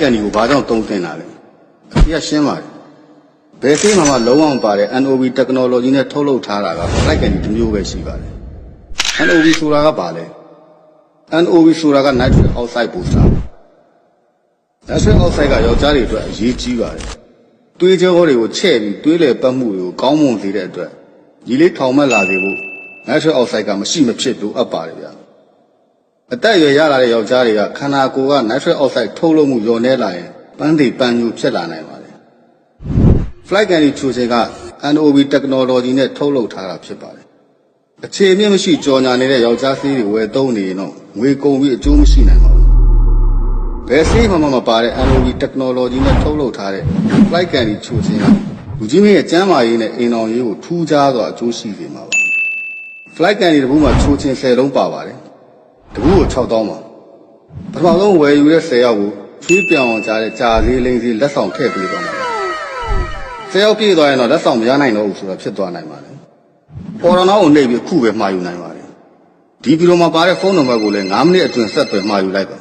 ကန်ဒီကိုဘာကြောင့်သုံးသင့်တာလဲအဖေကရှင်းပါတယ်ဘယ်စိတ်မှလုံးဝမပါတဲ့ NOV technology နဲ့ထုတ်လုပ်ထားတာက flight ကန်ဒီတစ်မျိုးပဲရှိပါတယ် NOV ဆိုတာကဘာလဲ NOV ဆိုတာက nitric oxide booster nitric oxide ကယောက်ျားတွေအတွက်အရေးကြီးပါတယ်တွေးကြောတွေကိုချဲ့ပြီးတွေးလေပတ်မှုတွေကိုကောင်းမွန်စေတဲ့အတွက်ညီလေးထောင်မက်လာစေဖို့ nitric oxide ကမရှိမဖြစ်လိုအပ်ပါတယ်ဗျာအသက်အရွယ်ရလာတဲ့ယောက်ျားတွေကခန္ဓာကိုယ်က nitric oxide ထုတ်လုပ်မှုလျော့နေလာရင်ပန်းတွေပန်းညူဖြစ်လာနိုင်ပါတယ် flight ကန်ဒီချိုစင်က NOV technology နဲ့ထုတ်လုပ်ထားတာဖြစ်ပါတယ်အခြေအမြင့်မရှိကြော်ညာနေတဲ့ယောက်ျားဆေးတွေဝယ်သုံးနေရင်တော့ငွေကုန်ပြီးအကျိုးမရှိနိုင်ပါဘူးဘယ်ဆေးမှမပါတဲ့ NOV technology နဲ့ထုတ်လုပ်ထားတဲ့ flight ကန်ဒီချိုစင်ကလူကြီးမင်းရဲ့ကျန်းမာရေးနဲ့အိမ်တော်ရေးကိုထူးခြားစွာအကျိုးရှိစေမှာပါ flight ကန်ဒီတစ်ခုမှချိုစင်10လုံးပါပါတယ်တကူကို6000ပါပထမဆုံးဝယ်ယူတဲ့10ယောက်ကိုချွေးပြောင်းအောင်ကြားတဲ့ကြာသေးလိမ့်စီလက်ဆောင်ထည့်ပေးသွားမှာ10ယောက်ပြည့်သွားရင်တော့လက်ဆောင်မရနိုင်တော့ဘူးဆိုတော့ဖြစ်သွားနိုင်ပါတယ်ပေါ်တော်နောက်ကိုနှိပ်ပြီးအခုပဲမှာယူနိုင်ပါတယ်ဒီဗီဒီယိုမှာပါတဲ့ဖုန်းနံပါတ်ကိုလည်း9မိနစ်အတွင်းဆက်သွယ်မှာယူလိုက်ပါ